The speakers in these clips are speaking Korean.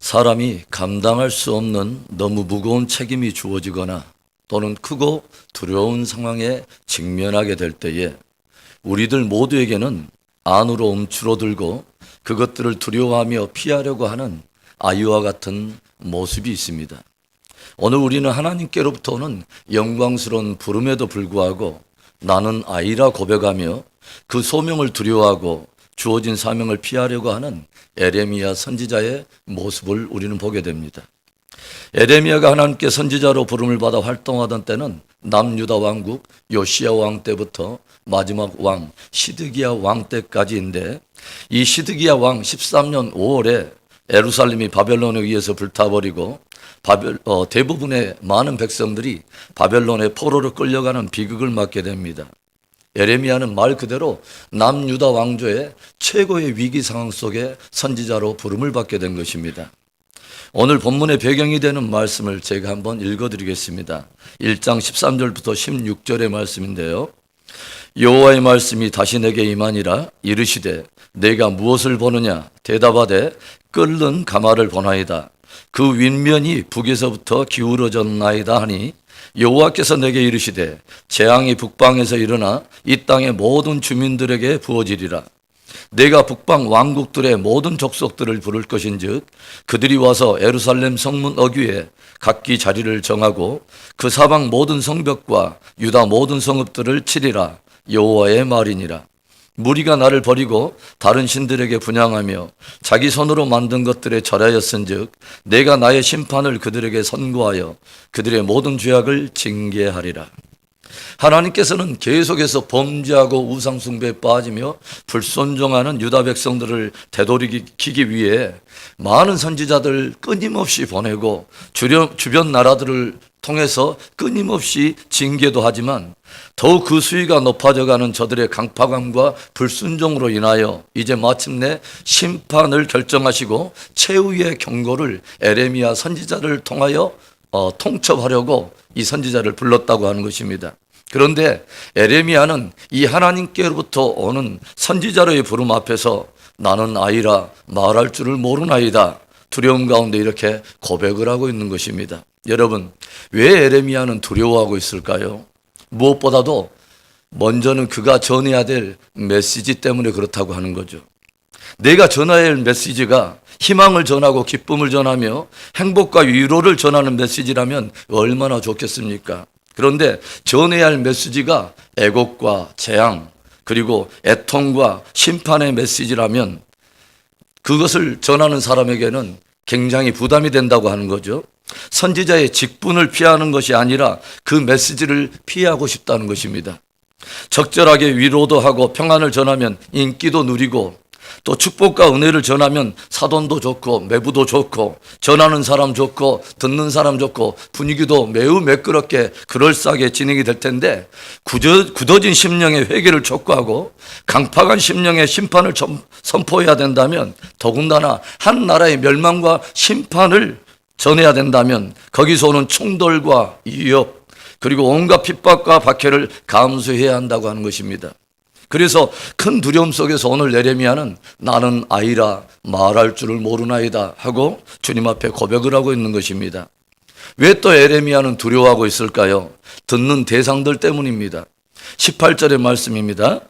사람이 감당할 수 없는 너무 무거운 책임이 주어지거나 또는 크고 두려운 상황에 직면하게 될 때에 우리들 모두에게는 안으로 움츠러들고 그것들을 두려워하며 피하려고 하는 아이와 같은 모습이 있습니다. 오늘 우리는 하나님께로부터 오는 영광스러운 부름에도 불구하고 나는 아이라 고백하며 그 소명을 두려워하고 주어진 사명을 피하려고 하는 에레미야 선지자의 모습을 우리는 보게 됩니다. 에레미야가 하나님께 선지자로 부름을 받아 활동하던 때는 남유다 왕국 요시야 왕 때부터 마지막 왕 시드기야 왕 때까지인데, 이 시드기야 왕 13년 5월에 예루살렘이 바벨론에 의해서 불타버리고 대부분의 많은 백성들이 바벨론의 포로로 끌려가는 비극을 맞게 됩니다. 에레미야는 말 그대로 남유다 왕조의 최고의 위기 상황 속에 선지자로 부름을 받게 된 것입니다. 오늘 본문의 배경이 되는 말씀을 제가 한번 읽어드리겠습니다. 1장 13절부터 16절의 말씀인데요. 여호와의 말씀이 다시 내게 임하니라. 이르시되 내가 무엇을 보느냐? 대답하되 끓는 가마를 보나이다. 그 윗면이 북에서부터 기울어졌나이다 하니, 여호와께서 내게 이르시되 재앙이 북방에서 일어나 이 땅의 모든 주민들에게 부어지리라. 내가 북방 왕국들의 모든 족속들을 부를 것인즉 그들이 와서 예루살렘 성문 어귀에 각기 자리를 정하고 그 사방 모든 성벽과 유다 모든 성읍들을 치리라. 여호와의 말이니라. 무리가 나를 버리고 다른 신들에게 분향하며 자기 손으로 만든 것들에 절하였은즉 내가 나의 심판을 그들에게 선고하여 그들의 모든 죄악을 징계하리라. 하나님께서는 계속해서 범죄하고 우상숭배에 빠지며 불순종하는 유다 백성들을 되돌이키기 위해 많은 선지자들을 끊임없이 보내고 주변 나라들을 통해서 끊임없이 징계도 하지만 더욱 그 수위가 높아져가는 저들의 강파감과 불순종으로 인하여 이제 마침내 심판을 결정하시고 최후의 경고를 에레미야 선지자를 통하여 통첩하려고 이 선지자를 불렀다고 하는 것입니다. 그런데 에레미야는 이 하나님께로부터 오는 선지자로의 부름 앞에서 나는 아이라 말할 줄을 모르나이다, 두려움 가운데 이렇게 고백을 하고 있는 것입니다. 여러분, 왜 에레미야는 두려워하고 있을까요? 무엇보다도 먼저는 그가 전해야 될 메시지 때문에 그렇다고 하는 거죠. 내가 전해야 할 메시지가 희망을 전하고 기쁨을 전하며 행복과 위로를 전하는 메시지라면 얼마나 좋겠습니까? 그런데 전해야 할 메시지가 애곡과 재앙 그리고 애통과 심판의 메시지라면 그것을 전하는 사람에게는 굉장히 부담이 된다고 하는 거죠. 선지자의 직분을 피하는 것이 아니라 그 메시지를 피하고 싶다는 것입니다. 적절하게 위로도 하고 평안을 전하면 인기도 누리고, 또 축복과 은혜를 전하면 사돈도 좋고 매부도 좋고 전하는 사람 좋고 듣는 사람 좋고 분위기도 매우 매끄럽게 그럴싸하게 진행이 될 텐데, 굳어진 심령의 회개를 촉구하고 강팍한 심령의 심판을 선포해야 된다면, 더군다나 한 나라의 멸망과 심판을 전해야 된다면 거기서 오는 충돌과 위협 그리고 온갖 핍박과 박해를 감수해야 한다고 하는 것입니다. 그래서 큰 두려움 속에서 오늘 에레미야는 나는 아이라 말할 줄을 모르나이다 하고 주님 앞에 고백을 하고 있는 것입니다. 왜 또 에레미야는 두려워하고 있을까요? 듣는 대상들 때문입니다. 18절의 말씀입니다.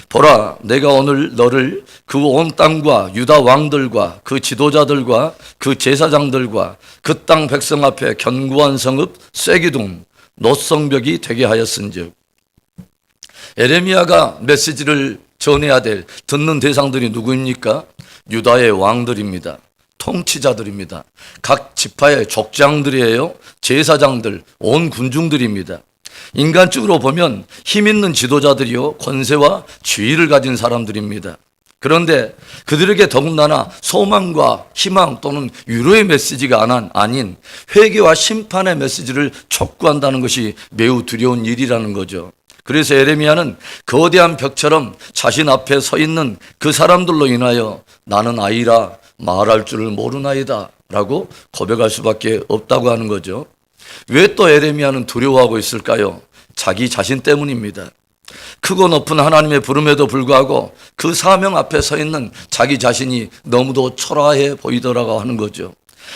보라, 내가 오늘 너를 그 온 땅과 유다 왕들과 그 지도자들과 그 제사장들과 그 땅 백성 앞에 견고한 성읍 쇠기둥 노성벽이 되게 하였은즉. 에레미야가 메시지를 전해야 될 듣는 대상들이 누구입니까? 유다의 왕들입니다. 통치자들입니다. 각 지파의 족장들이에요. 제사장들, 온 군중들입니다. 인간적으로 보면 힘 있는 지도자들이요, 권세와 지위를 가진 사람들입니다. 그런데 그들에게 더군다나 소망과 희망 또는 위로의 메시지가 아닌 회개와 심판의 메시지를 촉구한다는 것이 매우 두려운 일이라는 거죠. 그래서 에레미야는 거대한 벽처럼 자신 앞에 서 있는 그 사람들로 인하여 나는 아이라 말할 줄을 모르나이다 라고 고백할 수밖에 없다고 하는 거죠. 왜 또 에레미야는 두려워하고 있을까요? 자기 자신 때문입니다. 크고 높은 하나님의 부름에도 불구하고 그 사명 앞에 서 있는 자기 자신이 너무도 초라해 보이더라고 하는 거죠.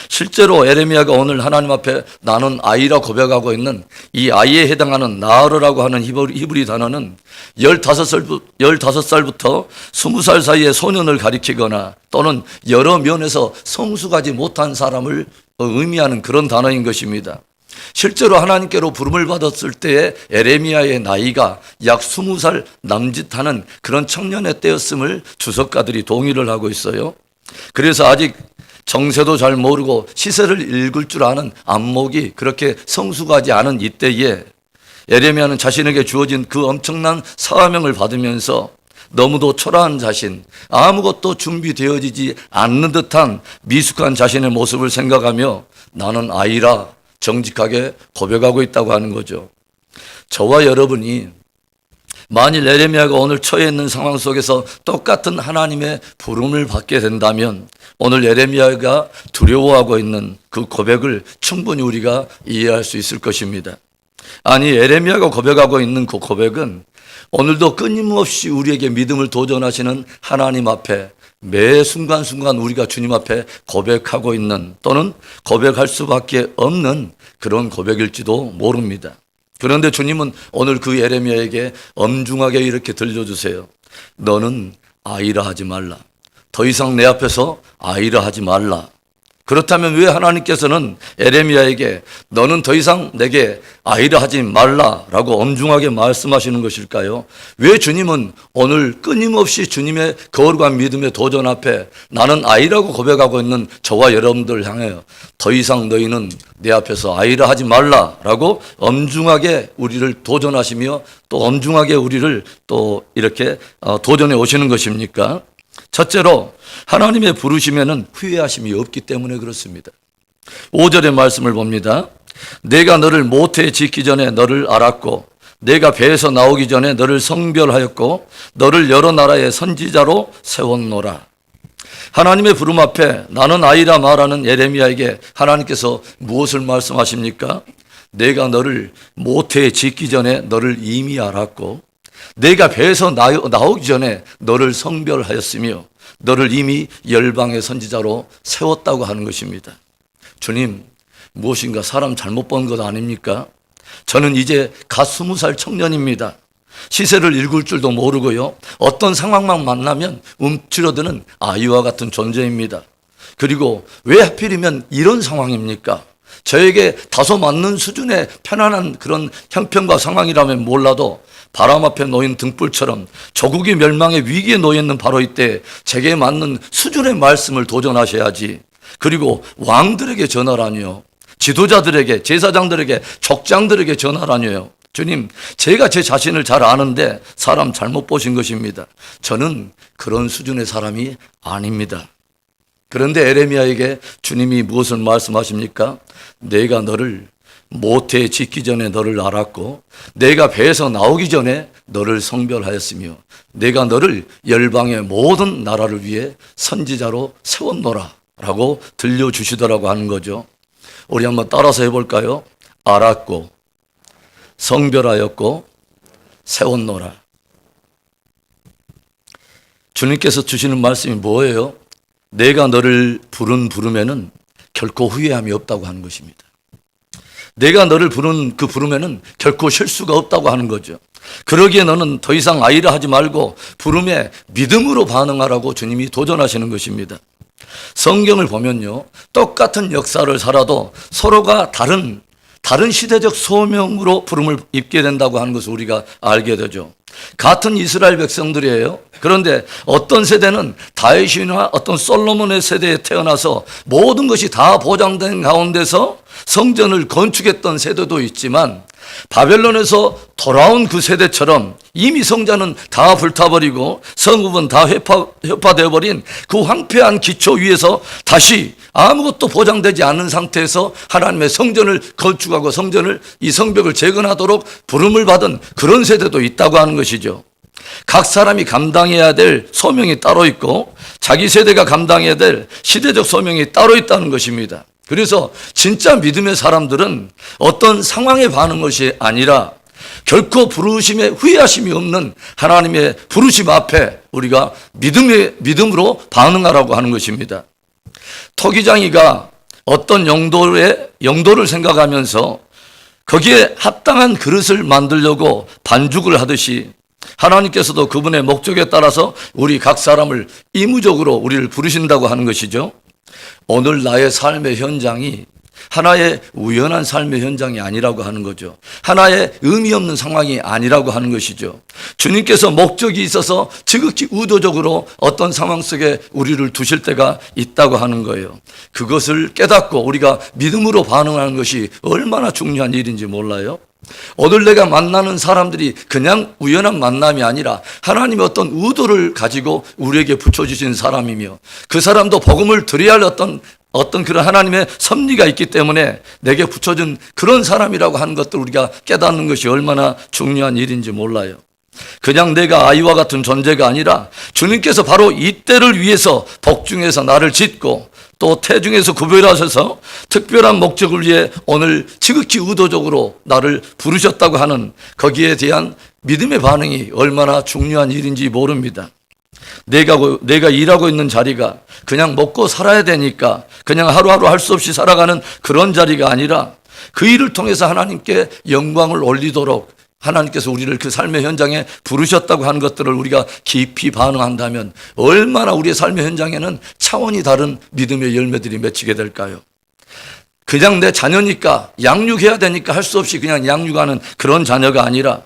실제로 에레미야가 오늘 하나님 앞에 나는 아이라 고백하고 있는 이 아이에 해당하는 나으르라고 하는 히브리 단어는 15살부터 20살 사이의 소년을 가리키거나 또는 여러 면에서 성숙하지 못한 사람을 의미하는 그런 단어인 것입니다. 실제로 하나님께로 부름을 받았을 때의 에레미야의 나이가 약 20살 남짓하는 그런 청년의 때였음을 주석가들이 동의를 하고 있어요. 그래서 아직 정세도 잘 모르고 시세를 읽을 줄 아는 안목이 그렇게 성숙하지 않은 이때에 에레미야는 자신에게 주어진 그 엄청난 사명을 받으면서 너무도 초라한 자신, 아무것도 준비되어지지 않는 듯한 미숙한 자신의 모습을 생각하며 나는 아이라 정직하게 고백하고 있다고 하는 거죠. 저와 여러분이 만일 에레미야가 오늘 처해 있는 상황 속에서 똑같은 하나님의 부름을 받게 된다면 오늘 에레미야가 두려워하고 있는 그 고백을 충분히 우리가 이해할 수 있을 것입니다. 아니, 에레미야가 고백하고 있는 그 고백은 오늘도 끊임없이 우리에게 믿음을 도전하시는 하나님 앞에 매 순간순간 우리가 주님 앞에 고백하고 있는 또는 고백할 수밖에 없는 그런 고백일지도 모릅니다. 그런데 주님은 오늘 그 에레미야에게 엄중하게 이렇게 들려주세요. 너는 아이라 하지 말라. 더 이상 내 앞에서 아이라 하지 말라. 그렇다면 왜 하나님께서는 에레미야에게 너는 더 이상 내게 아이라 하지 말라라고 엄중하게 말씀하시는 것일까요? 왜 주님은 오늘 끊임없이 주님의 거룩한 믿음의 도전 앞에 나는 아이라고 고백하고 있는 저와 여러분들 향해 더 이상 너희는 내 앞에서 아이라 하지 말라라고 엄중하게 우리를 도전하시며 또 엄중하게 우리를 또 이렇게 도전해 오시는 것입니까? 첫째로 하나님의 부르심에는 후회하심이 없기 때문에 그렇습니다. 5절의 말씀을 봅니다. 내가 너를 모태에 짓기 전에 너를 알았고 내가 배에서 나오기 전에 너를 성별하였고 너를 여러 나라의 선지자로 세웠노라. 하나님의 부름 앞에 나는 아이라 말하는 에레미야에게 하나님께서 무엇을 말씀하십니까? 내가 너를 모태에 짓기 전에 너를 이미 알았고 내가 배에서 나오기 전에 너를 성별하였으며 너를 이미 열방의 선지자로 세웠다고 하는 것입니다. 주님, 무엇인가 사람 잘못 본 것 아닙니까? 저는 이제 갓 20살 청년입니다. 시세를 읽을 줄도 모르고요. 어떤 상황만 만나면 움츠러드는 아이와 같은 존재입니다. 그리고 왜 하필이면 이런 상황입니까? 저에게 다소 맞는 수준의 편안한 그런 형편과 상황이라면 몰라도 바람 앞에 놓인 등불처럼 조국이 멸망의 위기에 놓여 있는 바로 이때 제게 맞는 수준의 말씀을 도전하셔야지. 그리고 왕들에게 전하라니요. 지도자들에게, 제사장들에게, 족장들에게 전하라니요. 주님, 제가 제 자신을 잘 아는데 사람 잘못 보신 것입니다. 저는 그런 수준의 사람이 아닙니다. 그런데 에레미야에게 주님이 무엇을 말씀하십니까? 내가 너를 모태에 짓기 전에 너를 알았고 내가 배에서 나오기 전에 너를 성별하였으며 내가 너를 열방의 모든 나라를 위해 선지자로 세웠노라 라고 들려주시더라고 하는 거죠. 우리 한번 따라서 해볼까요? 알았고 성별하였고 세웠노라. 주님께서 주시는 말씀이 뭐예요? 내가 너를 부른 부름에는 결코 후회함이 없다고 하는 것입니다. 내가 너를 부른 그 부름에는 결코 실수가 없다고 하는 거죠. 그러기에 너는 더 이상 아이라 하지 말고 부름에 믿음으로 반응하라고 주님이 도전하시는 것입니다. 성경을 보면요, 똑같은 역사를 살아도 서로가 다른 시대적 소명으로 부름을 입게 된다고 하는 것을 우리가 알게 되죠. 같은 이스라엘 백성들이에요. 그런데 어떤 세대는 다윗이나 어떤 솔로몬의 세대에 태어나서 모든 것이 다 보장된 가운데서 성전을 건축했던 세대도 있지만 바벨론에서 돌아온 그 세대처럼 이미 성전은 다 불타버리고 성읍은 다 회파되어버린 그 황폐한 기초 위에서 다시 아무것도 보장되지 않은 상태에서 하나님의 성전을 건축하고 이 성벽을 재건하도록 부름을 받은 그런 세대도 있다고 하는 것이죠. 각 사람이 감당해야 될 소명이 따로 있고 자기 세대가 감당해야 될 시대적 소명이 따로 있다는 것입니다. 그래서 진짜 믿음의 사람들은 어떤 상황에 반응한 것이 아니라 결코 부르심에 후회하심이 없는 하나님의 부르심 앞에 우리가 믿음으로 반응하라고 하는 것입니다. 토기장이가 어떤 영도를 생각하면서 거기에 합당한 그릇을 만들려고 반죽을 하듯이 하나님께서도 그분의 목적에 따라서 우리 각 사람을 의무적으로 우리를 부르신다고 하는 것이죠. 오늘 나의 삶의 현장이 하나의 우연한 삶의 현장이 아니라고 하는 거죠. 하나의 의미 없는 상황이 아니라고 하는 것이죠. 주님께서 목적이 있어서 지극히 의도적으로 어떤 상황 속에 우리를 두실 때가 있다고 하는 거예요. 그것을 깨닫고 우리가 믿음으로 반응하는 것이 얼마나 중요한 일인지 몰라요. 오늘 내가 만나는 사람들이 그냥 우연한 만남이 아니라 하나님의 어떤 의도를 가지고 우리에게 붙여주신 사람이며 그 사람도 복음을 드려야 할 어떤 그런 하나님의 섭리가 있기 때문에 내게 붙여준 그런 사람이라고 하는 것들 우리가 깨닫는 것이 얼마나 중요한 일인지 몰라요. 그냥 내가 아이와 같은 존재가 아니라 주님께서 바로 이 때를 위해서 복중에서 나를 짓고 또 태중에서 구별하셔서 특별한 목적을 위해 오늘 지극히 의도적으로 나를 부르셨다고 하는 거기에 대한 믿음의 반응이 얼마나 중요한 일인지 모릅니다. 내가 일하고 있는 자리가 그냥 먹고 살아야 되니까 그냥 하루하루 할 수 없이 살아가는 그런 자리가 아니라 그 일을 통해서 하나님께 영광을 올리도록 하나님께서 우리를 그 삶의 현장에 부르셨다고 하는 것들을 우리가 깊이 반응한다면 얼마나 우리의 삶의 현장에는 차원이 다른 믿음의 열매들이 맺히게 될까요? 그냥 내 자녀니까 양육해야 되니까 할 수 없이 그냥 양육하는 그런 자녀가 아니라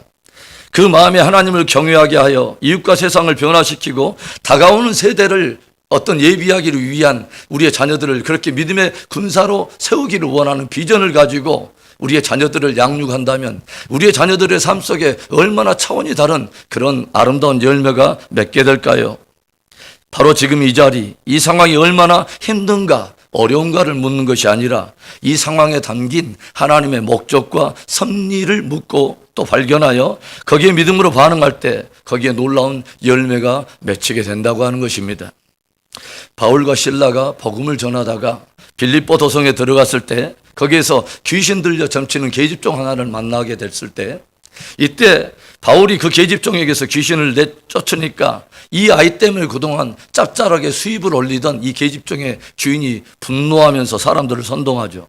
그 마음에 하나님을 경외하게 하여 이웃과 세상을 변화시키고 다가오는 세대를 어떤 예비하기를 위한 우리의 자녀들을 그렇게 믿음의 군사로 세우기를 원하는 비전을 가지고 우리의 자녀들을 양육한다면 우리의 자녀들의 삶 속에 얼마나 차원이 다른 그런 아름다운 열매가 맺게 될까요? 바로 지금 이 자리, 이 상황이 얼마나 힘든가, 어려운가를 묻는 것이 아니라 이 상황에 담긴 하나님의 목적과 섭리를 묻고 또 발견하여 거기에 믿음으로 반응할 때 거기에 놀라운 열매가 맺히게 된다고 하는 것입니다. 바울과 실라가 복음을 전하다가 빌립보 도성에 들어갔을 때 거기에서 귀신 들려 점치는 계집종 하나를 만나게 됐을 때 이때 바울이 그 계집종에게서 귀신을 내쫓으니까 이 아이 때문에 그동안 짭짤하게 수입을 올리던 이 계집종의 주인이 분노하면서 사람들을 선동하죠.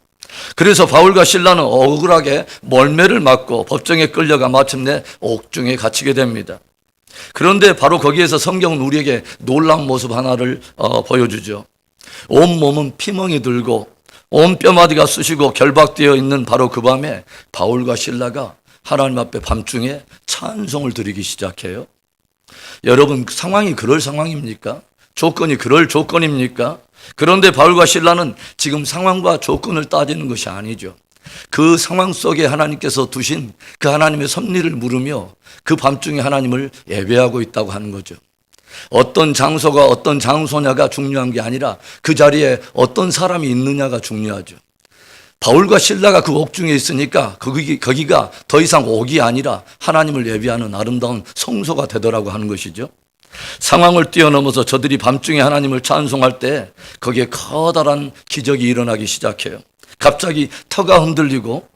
그래서 바울과 실라는 억울하게 몰매를 맞고 법정에 끌려가 마침내 옥중에 갇히게 됩니다. 그런데 바로 거기에서 성경은 우리에게 놀라운 모습 하나를 보여주죠. 온 몸은 피멍이 들고 온 뼈마디가 쑤시고 결박되어 있는 바로 그 밤에 바울과 실라가 하나님 앞에 밤중에 찬송을 드리기 시작해요. 여러분, 상황이 그럴 상황입니까? 조건이 그럴 조건입니까? 그런데 바울과 실라는 지금 상황과 조건을 따지는 것이 아니죠. 그 상황 속에 하나님께서 두신 그 하나님의 섭리를 물으며 그 밤중에 하나님을 예배하고 있다고 하는 거죠. 어떤 장소가 어떤 장소냐가 중요한 게 아니라 그 자리에 어떤 사람이 있느냐가 중요하죠. 바울과 실라가 그 옥중에 있으니까 거기가 더 이상 옥이 아니라 하나님을 예배하는 아름다운 성소가 되더라고 하는 것이죠. 상황을 뛰어넘어서 저들이 밤중에 하나님을 찬송할 때 거기에 커다란 기적이 일어나기 시작해요. 갑자기 터가 흔들리고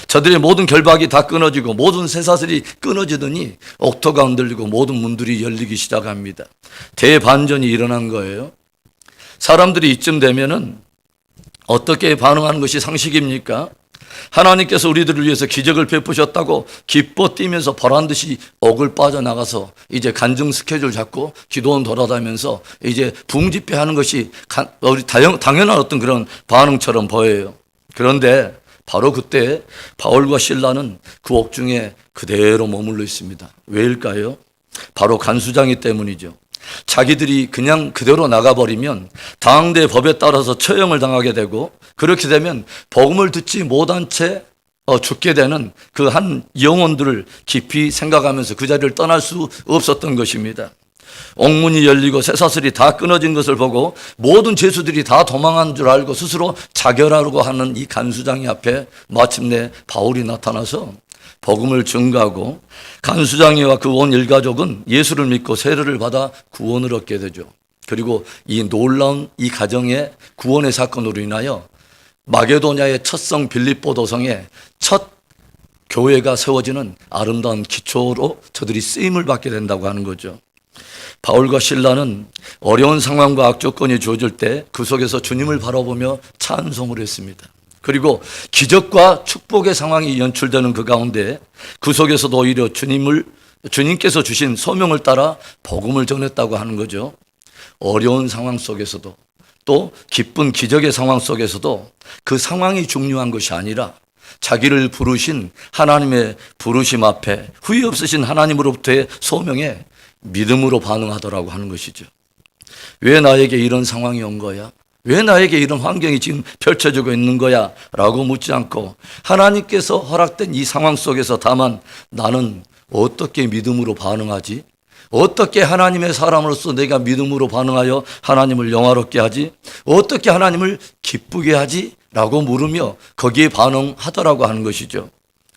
저들의 모든 결박이 다 끊어지고 모든 쇠사슬이 끊어지더니 옥토가 흔들리고 모든 문들이 열리기 시작합니다. 대반전이 일어난 거예요. 사람들이 이쯤 되면은 어떻게 반응하는 것이 상식입니까? 하나님께서 우리들을 위해서 기적을 베푸셨다고 기뻐 뛰면서 보란듯이 옥을 빠져나가서 이제 간증 스케줄 잡고 기도원 돌아다니면서 이제 부흥집회하는 것이 우리 당연한 어떤 그런 반응처럼 보여요. 그런데 바로 그때 바울과 실라는 그 옥중에 그대로 머물러 있습니다. 왜일까요? 바로 간수장이 때문이죠. 자기들이 그냥 그대로 나가버리면 당대 법에 따라서 처형을 당하게 되고 그렇게 되면 복음을 듣지 못한 채 죽게 되는 그 한 영혼들을 깊이 생각하면서 그 자리를 떠날 수 없었던 것입니다. 옥문이 열리고 쇠사슬이 다 끊어진 것을 보고 모든 죄수들이 다 도망한 줄 알고 스스로 자결하려고 하는 이 간수장이 앞에 마침내 바울이 나타나서 복음을 증거하고 간수장이와 그 온 일가족은 예수를 믿고 세례를 받아 구원을 얻게 되죠. 그리고 이 놀라운 이 가정의 구원의 사건으로 인하여 마게도냐의 첫 성 빌립보 도성에 첫 교회가 세워지는 아름다운 기초로 저들이 쓰임을 받게 된다고 하는 거죠. 바울과 실라는 어려운 상황과 악조건이 주어질 때 그 속에서 주님을 바라보며 찬송을 했습니다. 그리고 기적과 축복의 상황이 연출되는 그 가운데 그 속에서도 오히려 주님께서 주신 소명을 따라 복음을 전했다고 하는 거죠. 어려운 상황 속에서도 또 기쁜 기적의 상황 속에서도 그 상황이 중요한 것이 아니라 자기를 부르신 하나님의 부르심 앞에 후회 없으신 하나님으로부터의 소명에 믿음으로 반응하더라고 하는 것이죠. 왜 나에게 이런 상황이 온 거야? 왜 나에게 이런 환경이 지금 펼쳐지고 있는 거야? 라고 묻지 않고 하나님께서 허락된 이 상황 속에서 다만 나는 어떻게 믿음으로 반응하지? 어떻게 하나님의 사람으로서 내가 믿음으로 반응하여 하나님을 영화롭게 하지? 어떻게 하나님을 기쁘게 하지? 라고 물으며 거기에 반응하더라고 하는 것이죠.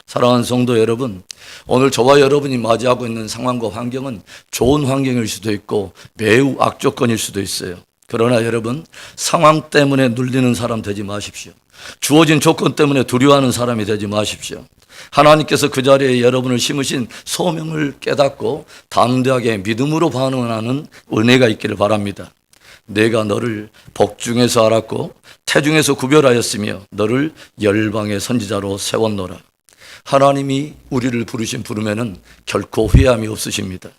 사랑하는 성도 여러분, 오늘 저와 여러분이 맞이하고 있는 상황과 환경은 좋은 환경일 수도 있고 매우 악조건일 수도 있어요. 그러나 여러분, 상황 때문에 눌리는 사람 되지 마십시오. 주어진 조건 때문에 두려워하는 사람이 되지 마십시오. 하나님께서 그 자리에 여러분을 심으신 소명을 깨닫고 담대하게 믿음으로 반응하는 은혜가 있기를 바랍니다. 내가 너를 복중에서 알았고 태중에서 구별하였으며 너를 열방의 선지자로 세웠노라. 하나님이 우리를 부르신 부름에는 결코 후회함이 없으십니다.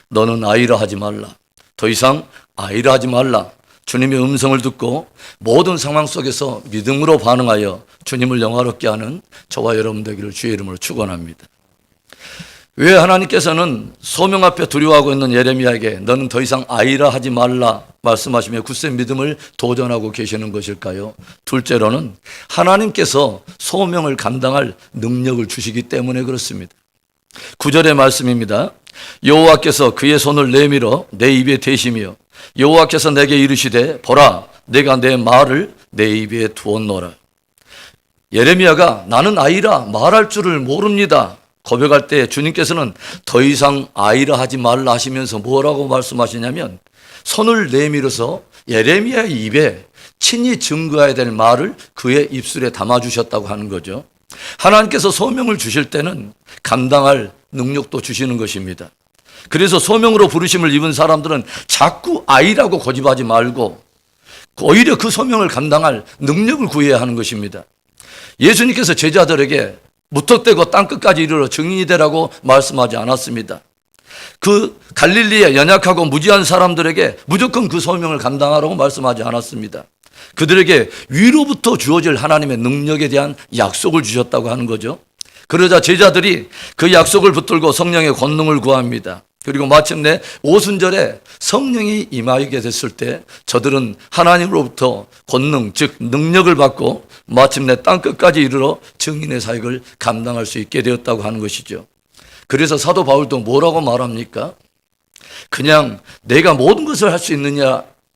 너는 아이라 하지 말라. 더 이상 아이라 하지 말라. 주님의 음성을 듣고 모든 상황 속에서 믿음으로 반응하여 주님을 영화롭게 하는 저와 여러분 되기를 주의 이름으로 축원합니다. 왜 하나님께서는 소명 앞에 두려워하고 있는 예레미야에게 너는 더 이상 아이라 하지 말라 말씀하시며 굳센 믿음을 도전하고 계시는 것일까요? 둘째로는 하나님께서 소명을 감당할 능력을 주시기 때문에 그렇습니다. 9절의 말씀입니다. 여호와께서 그의 손을 내밀어 내 입에 대시며 여호와께서 내게 이르시되 보라 내가 내 말을 내 입에 두었노라. 예레미야가 나는 아이라 말할 줄을 모릅니다 고백할 때 주님께서는 더 이상 아이라 하지 말라 하시면서 뭐라고 말씀하시냐면 손을 내밀어서 예레미야의 입에 친히 증거해야 될 말을 그의 입술에 담아주셨다고 하는 거죠. 하나님께서 소명을 주실 때는 감당할 능력도 주시는 것입니다. 그래서 소명으로 부르심을 입은 사람들은 자꾸 아이라고 고집하지 말고 오히려 그 소명을 감당할 능력을 구해야 하는 것입니다. 예수님께서 제자들에게 무턱대고 땅끝까지 이르러 증인이 되라고 말씀하지 않았습니다. 그 갈릴리의 연약하고 무지한 사람들에게 무조건 그 소명을 감당하라고 말씀하지 않았습니다. 그들에게 위로부터 주어질 하나님의 능력에 대한 약속을 주셨다고 하는 거죠. 그러자 제자들이 그 약속을 붙들고 성령의 권능을 구합니다. 그리고 마침내 오순절에 성령이 임하게 됐을 때 저들은 하나님으로부터 권능, 즉 능력을 받고 마침내 땅끝까지 이르러 증인의 사역을 감당할 수 있게 되었다고 하는 것이죠. 그래서 사도 바울도 뭐라고 말합니까? 그냥 내가 모든 것을 할 수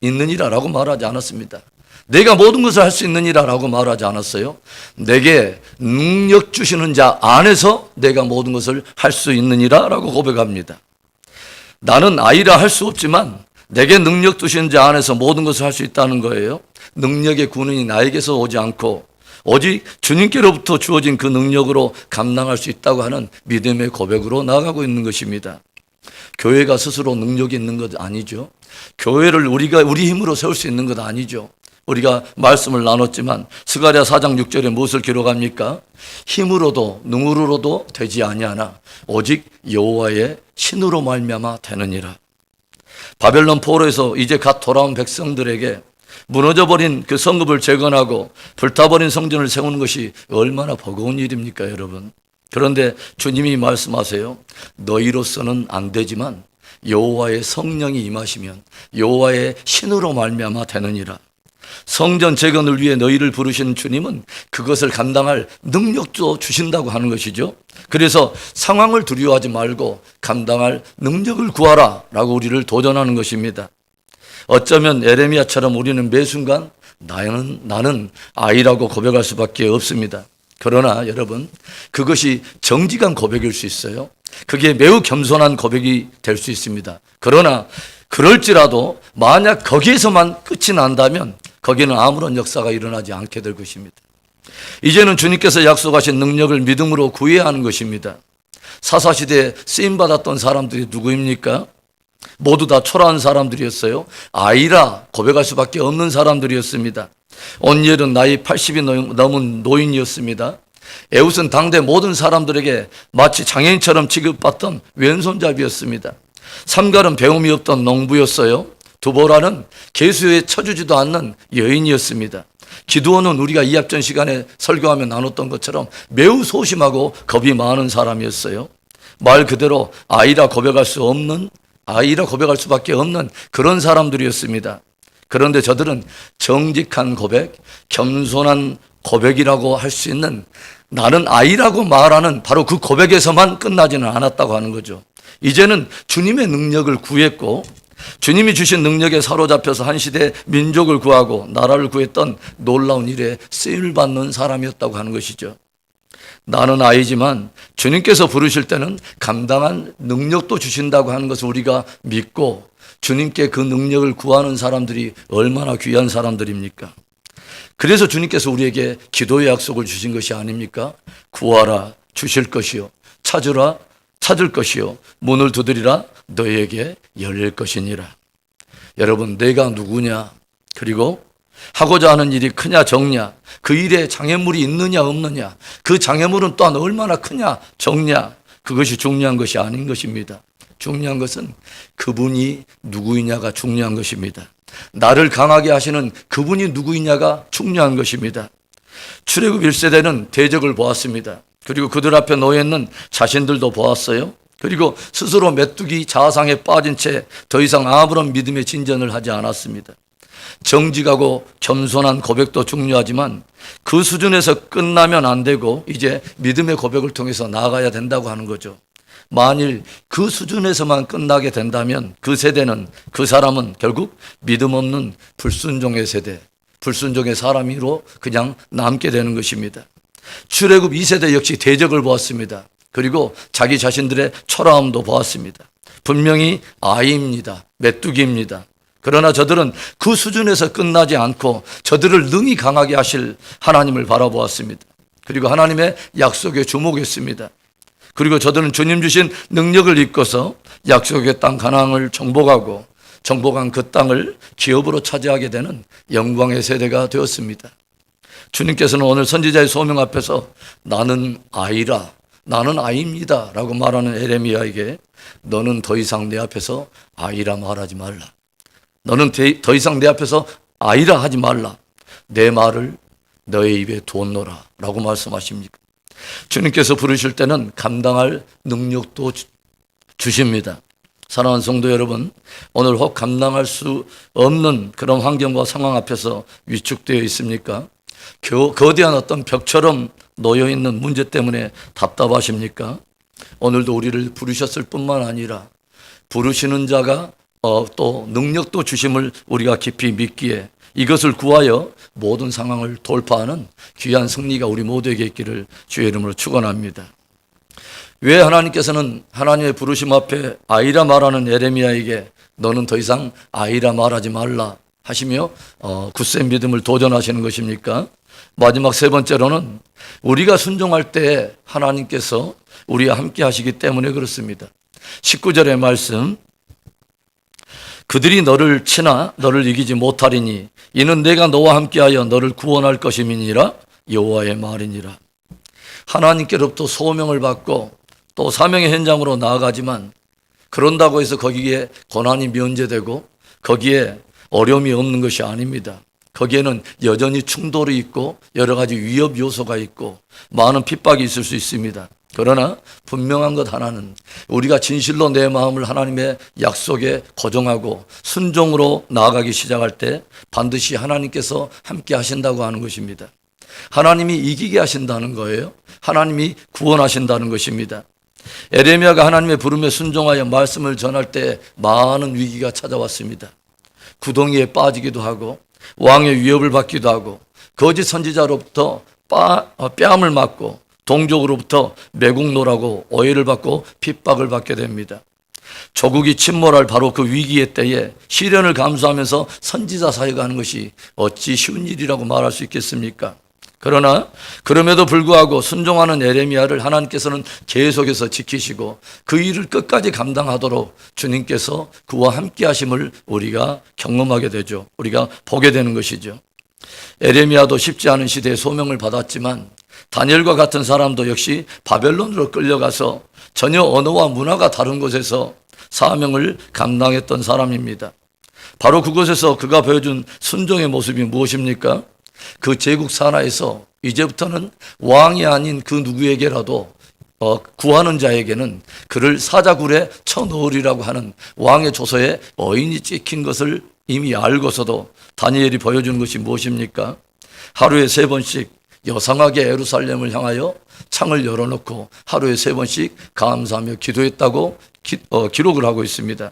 있느니라라고 말하지 않았습니다. 내가 모든 것을 할 수 있느니라라고 말하지 않았어요. 내게 능력 주시는 자 안에서 내가 모든 것을 할 수 있느니라라고 고백합니다. 나는 아이라 할 수 없지만 내게 능력 주시는 자 안에서 모든 것을 할 수 있다는 거예요. 능력의 군인이 나에게서 오지 않고 오직 주님께로부터 주어진 그 능력으로 감당할 수 있다고 하는 믿음의 고백으로 나아가고 있는 것입니다. 교회가 스스로 능력이 있는 것 아니죠. 교회를 우리 힘으로 세울 수 있는 것 아니죠. 우리가 말씀을 나눴지만 스가랴 4장 6절에 무엇을 기록합니까? 힘으로도 능으로도 되지 아니하나 오직 여호와의 신으로 말미암아 되느니라. 바벨론 포로에서 이제 갓 돌아온 백성들에게 무너져버린 그 성읍을 재건하고 불타버린 성전을 세우는 것이 얼마나 버거운 일입니까, 여러분? 그런데 주님이 말씀하세요. 너희로서는 안 되지만 여호와의 성령이 임하시면 여호와의 신으로 말미암아 되느니라. 성전 재건을 위해 너희를 부르신 주님은 그것을 감당할 능력도 주신다고 하는 것이죠. 그래서 상황을 두려워하지 말고 감당할 능력을 구하라 라고 우리를 도전하는 것입니다. 어쩌면 예레미야처럼 우리는 매 순간 나는 아이라고 고백할 수밖에 없습니다. 그러나 여러분, 그것이 정직한 고백일 수 있어요. 그게 매우 겸손한 고백이 될 수 있습니다. 그러나 그럴지라도 만약 거기에서만 끝이 난다면 거기는 아무런 역사가 일어나지 않게 될 것입니다. 이제는 주님께서 약속하신 능력을 믿음으로 구해야 하는 것입니다. 사사시대에 쓰임받았던 사람들이 누구입니까? 모두 다 초라한 사람들이었어요. 아이라 고백할 수밖에 없는 사람들이었습니다. 온니엘은 나이 80이 넘은 노인이었습니다. 에웃은 당대 모든 사람들에게 마치 장애인처럼 취급받던 왼손잡이였습니다. 삼갈은 배움이 없던 농부였어요. 두보라는 계수에 쳐주지도 않는 여인이었습니다. 기드온은 우리가 이합전 시간에 설교하며 나눴던 것처럼 매우 소심하고 겁이 많은 사람이었어요. 말 그대로 아이라 고백할 수밖에 없는 그런 사람들이었습니다. 그런데 저들은 정직한 고백, 겸손한 고백이라고 할 수 있는 나는 아이라고 말하는 바로 그 고백에서만 끝나지는 않았다고 하는 거죠. 이제는 주님의 능력을 구했고 주님이 주신 능력에 사로잡혀서 한 시대 민족을 구하고 나라를 구했던 놀라운 일에 쓰임을 받는 사람이었다고 하는 것이죠. 나는 아이지만 주님께서 부르실 때는 감당한 능력도 주신다고 하는 것을 우리가 믿고 주님께 그 능력을 구하는 사람들이 얼마나 귀한 사람들입니까? 그래서 주님께서 우리에게 기도의 약속을 주신 것이 아닙니까? 구하라 주실 것이요, 찾으라 찾을 것이요, 문을 두드리라 너에게 열릴 것이니라. 여러분, 내가 누구냐, 그리고 하고자 하는 일이 크냐 적냐, 그 일에 장애물이 있느냐 없느냐, 그 장애물은 또한 얼마나 크냐 적냐, 그것이 중요한 것이 아닌 것입니다. 중요한 것은 그분이 누구이냐가 중요한 것입니다. 나를 강하게 하시는 그분이 누구이냐가 중요한 것입니다. 출애굽 1세대는 대적을 보았습니다. 그리고 그들 앞에 놓여있는 자신들도 보았어요. 그리고 스스로 메뚜기 자상에 빠진 채 더 이상 아무런 믿음의 진전을 하지 않았습니다. 정직하고 겸손한 고백도 중요하지만 그 수준에서 끝나면 안 되고 이제 믿음의 고백을 통해서 나아가야 된다고 하는 거죠. 만일 그 수준에서만 끝나게 된다면 그 세대는, 그 사람은 결국 믿음 없는 불순종의 세대, 불순종의 사람으로 그냥 남게 되는 것입니다. 출애굽 2세대 역시 대적을 보았습니다. 그리고 자기 자신들의 초라함도 보았습니다. 분명히 아이입니다. 메뚜기입니다. 그러나 저들은 그 수준에서 끝나지 않고 저들을 능히 강하게 하실 하나님을 바라보았습니다. 그리고 하나님의 약속에 주목했습니다. 그리고 저들은 주님 주신 능력을 입고서 약속의 땅 가나안을 정복한 그 땅을 기업으로 차지하게 되는 영광의 세대가 되었습니다. 주님께서는 오늘 선지자의 소명 앞에서 나는 아이라, 나는 아이입니다 라고 말하는 에레미야에게 너는 더 이상 내 앞에서 아이라 말하지 말라. 너는 더 이상 내 앞에서 아이라 하지 말라. 내 말을 너의 입에 두었노라 라고 말씀하십니까? 주님께서 부르실 때는 감당할 능력도 주십니다. 사랑하는 성도 여러분, 오늘 혹 감당할 수 없는 그런 환경과 상황 앞에서 위축되어 있습니까? 거대한 어떤 벽처럼 놓여있는 문제 때문에 답답하십니까? 오늘도 우리를 부르셨을 뿐만 아니라 부르시는 자가 또 능력도 주심을 우리가 깊이 믿기에 이것을 구하여 모든 상황을 돌파하는 귀한 승리가 우리 모두에게 있기를 주의 이름으로 축원합니다. 왜 하나님께서는 하나님의 부르심 앞에 아이라 말하는 에레미야에게 너는 더 이상 아이라 말하지 말라 하시며 굳센 믿음을 도전하시는 것입니까? 마지막 세 번째로는 우리가 순종할 때 하나님께서 우리와 함께 하시기 때문에 그렇습니다. 19절의 말씀, 그들이 너를 치나 너를 이기지 못하리니 이는 내가 너와 함께하여 너를 구원할 것임이니라 여호와의 말이니라. 하나님께로부터 소명을 받고 또 사명의 현장으로 나아가지만 그런다고 해서 거기에 고난이 면제되고 거기에 어려움이 없는 것이 아닙니다. 거기에는 여전히 충돌이 있고 여러 가지 위협 요소가 있고 많은 핍박이 있을 수 있습니다. 그러나 분명한 것 하나는 우리가 진실로 내 마음을 하나님의 약속에 고정하고 순종으로 나아가기 시작할 때 반드시 하나님께서 함께 하신다고 하는 것입니다. 하나님이 이기게 하신다는 거예요. 하나님이 구원하신다는 것입니다. 에레미야가 하나님의 부름에 순종하여 말씀을 전할 때 많은 위기가 찾아왔습니다. 구덩이에 빠지기도 하고 왕의 위협을 받기도 하고 거짓 선지자로부터 뺨을 맞고 동족으로부터 매국노라고 오해를 받고 핍박을 받게 됩니다. 조국이 침몰할 바로 그 위기의 때에 시련을 감수하면서 선지자 사역하는 것이 어찌 쉬운 일이라고 말할 수 있겠습니까? 그러나 그럼에도 불구하고 순종하는 에레미야를 하나님께서는 계속해서 지키시고 그 일을 끝까지 감당하도록 주님께서 그와 함께 하심을 우리가 경험하게 되죠. 우리가 보게 되는 것이죠. 에레미야도 쉽지 않은 시대에 소명을 받았지만 다니엘과 같은 사람도 역시 바벨론으로 끌려가서 전혀 언어와 문화가 다른 곳에서 사명을 감당했던 사람입니다. 바로 그곳에서 그가 보여준 순종의 모습이 무엇입니까? 그 제국 산하에서 이제부터는 왕이 아닌 그 누구에게라도 구하는 자에게는 그를 사자굴에 쳐넣으리라고 하는 왕의 조서에 어인이 찍힌 것을 이미 알고서도 다니엘이 보여주는 것이 무엇입니까? 하루에 3번씩 여상하게 예루살렘을 향하여 창을 열어놓고 하루에 3번씩 감사하며 기도했다고 기록을 하고 있습니다.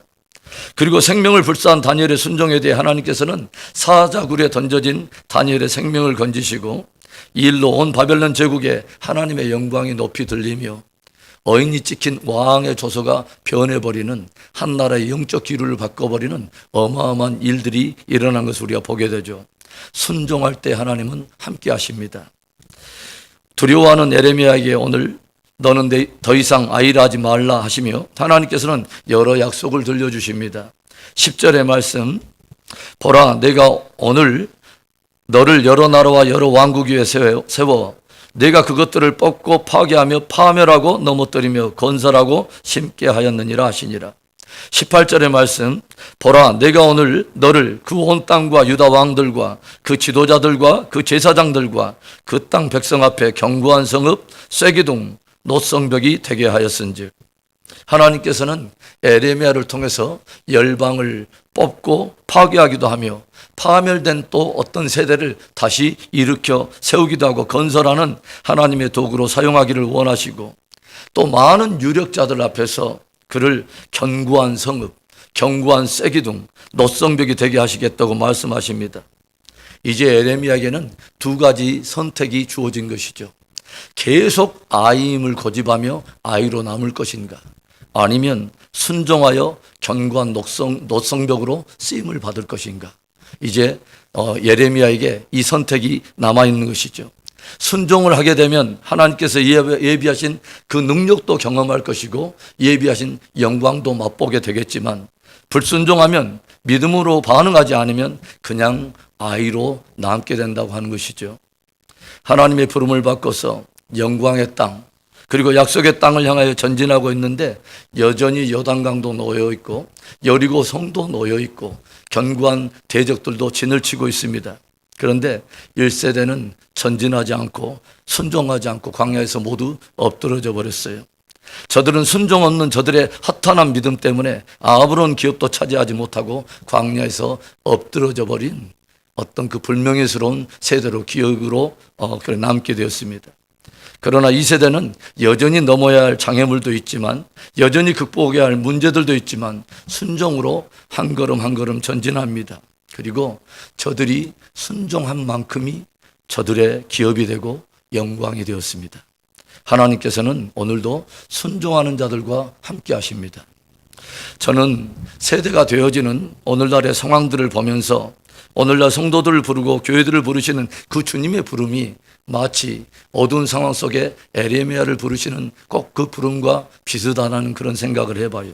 그리고 생명을 불사한 다니엘의 순종에 대해 하나님께서는 사자굴에 던져진 다니엘의 생명을 건지시고 이 일로 온 바벨론 제국에 하나님의 영광이 높이 들리며 어인이 찍힌 왕의 조서가 변해버리는 한 나라의 영적 기류를 바꿔버리는 어마어마한 일들이 일어난 것을 우리가 보게 되죠. 순종할 때 하나님은 함께 하십니다. 두려워하는 에레미야에게 오늘 너는 더 이상 아이라지 말라 하시며 하나님께서는 여러 약속을 들려주십니다. 10절의 말씀, 보라 내가 오늘 너를 여러 나라와 여러 왕국 위에 세워 내가 그것들을 뽑고 파괴하며 파멸하고 넘어뜨리며 건설하고 심게 하였느니라 하시니라. 18절의 말씀, 보라 내가 오늘 너를 그 온 땅과 유다 왕들과 그 지도자들과 그 제사장들과 그 땅 백성 앞에 견고한 성읍 쇠기둥 노성벽이 되게 하였은즉. 하나님께서는 에레미야를 통해서 열방을 뽑고 파괴하기도 하며 파멸된 또 어떤 세대를 다시 일으켜 세우기도 하고 건설하는 하나님의 도구로 사용하기를 원하시고 또 많은 유력자들 앞에서 그를 견고한 성읍, 견고한 쇠기둥, 노성벽이 되게 하시겠다고 말씀하십니다. 이제 에레미야에게는 2가지 선택이 주어진 것이죠. 계속 아이임을 고집하며 아이로 남을 것인가, 아니면 순종하여 견고한 노성벽으로 쓰임을 받을 것인가. 이제 예레미야에게 이 선택이 남아있는 것이죠. 순종을 하게 되면 하나님께서 예비하신 그 능력도 경험할 것이고 예비하신 영광도 맛보게 되겠지만 불순종하면, 믿음으로 반응하지 않으면 그냥 아이로 남게 된다고 하는 것이죠. 하나님의 부름을 바꿔서 영광의 땅 그리고 약속의 땅을 향하여 전진하고 있는데 여전히 요단강도 놓여 있고 여리고 성도 놓여 있고 견고한 대적들도 진을 치고 있습니다. 그런데 1세대는 전진하지 않고 순종하지 않고 광야에서 모두 엎드러져 버렸어요. 저들은 순종 없는 저들의 허탄한 믿음 때문에 아무런 기업도 차지하지 못하고 광야에서 엎드러져 버린 어떤 그 불명예스러운 세대로 기억으로 남게 되었습니다. 그러나 이 세대는 여전히 넘어야 할 장애물도 있지만 여전히 극복해야 할 문제들도 있지만 순종으로 한 걸음 한 걸음 전진합니다. 그리고 저들이 순종한 만큼이 저들의 기업이 되고 영광이 되었습니다. 하나님께서는 오늘도 순종하는 자들과 함께 하십니다. 저는 세대가 되어지는 오늘날의 상황들을 보면서 오늘날 성도들을 부르고 교회들을 부르시는 그 주님의 부름이 마치 어두운 상황 속에 에레미야를 부르시는 꼭 그 부름과 비슷하다는 그런 생각을 해봐요.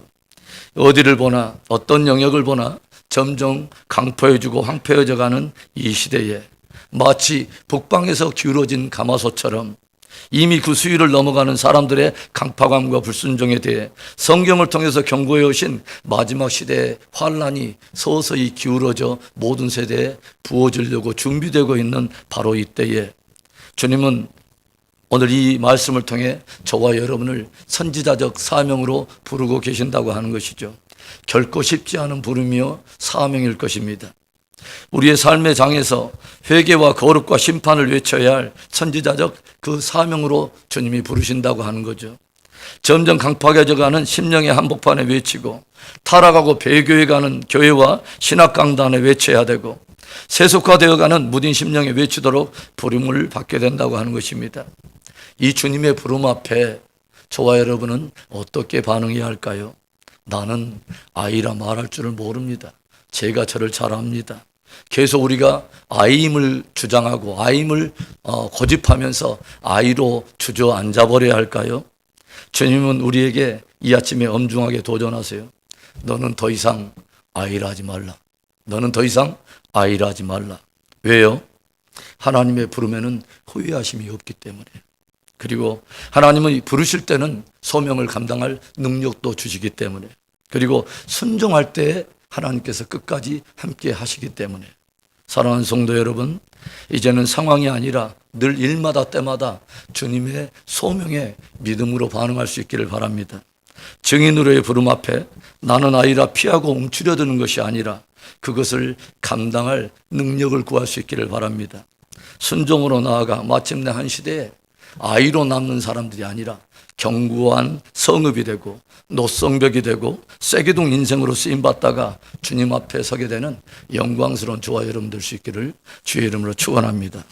어디를 보나 어떤 영역을 보나 점점 강포해지고 황폐해져 가는 이 시대에 마치 북방에서 기울어진 가마솥처럼 이미 그 수위를 넘어가는 사람들의 강파감과 불순종에 대해 성경을 통해서 경고해 오신 마지막 시대의 환란이 서서히 기울어져 모든 세대에 부어지려고 준비되고 있는 바로 이때에 주님은 오늘 이 말씀을 통해 저와 여러분을 선지자적 사명으로 부르고 계신다고 하는 것이죠. 결코 쉽지 않은 부름이요 사명일 것입니다. 우리의 삶의 장에서 회개와 거룩과 심판을 외쳐야 할 선지자적 그 사명으로 주님이 부르신다고 하는 거죠. 점점 강팍해져가는 심령의 한복판에 외치고 타락하고 배교해가는 교회와 신학강단에 외쳐야 되고 세속화되어가는 무딘 심령에 외치도록 부름을 받게 된다고 하는 것입니다. 이 주님의 부름 앞에 저와 여러분은 어떻게 반응해야 할까요? 나는 아이라 말할 줄을 모릅니다. 제가 저를 잘 압니다. 계속 우리가 아이임을 주장하고 아이임을 고집하면서 아이로 주저앉아 버려야 할까요? 주님은 우리에게 이 아침에 엄중하게 도전하세요. 너는 더 이상 아이라 하지 말라. 너는 더 이상 아이라 하지 말라. 왜요? 하나님의 부름에는 후회하심이 없기 때문에. 그리고 하나님은 부르실 때는 소명을 감당할 능력도 주시기 때문에. 그리고 순종할 때 하나님께서 끝까지 함께 하시기 때문에. 사랑하는 성도 여러분, 이제는 상황이 아니라 늘 일마다 때마다 주님의 소명에 믿음으로 반응할 수 있기를 바랍니다. 증인으로의 부름 앞에 나는 아이라 피하고 움츠려드는 것이 아니라 그것을 감당할 능력을 구할 수 있기를 바랍니다. 순종으로 나아가 마침내 한 시대에 아이로 남는 사람들이 아니라 견고한 성읍이 되고 노성벽이 되고 쐐기둥 인생으로 쓰임받다가 주님 앞에 서게 되는 영광스러운 저와 여러분 될 수 있기를 주의 이름으로 축원합니다.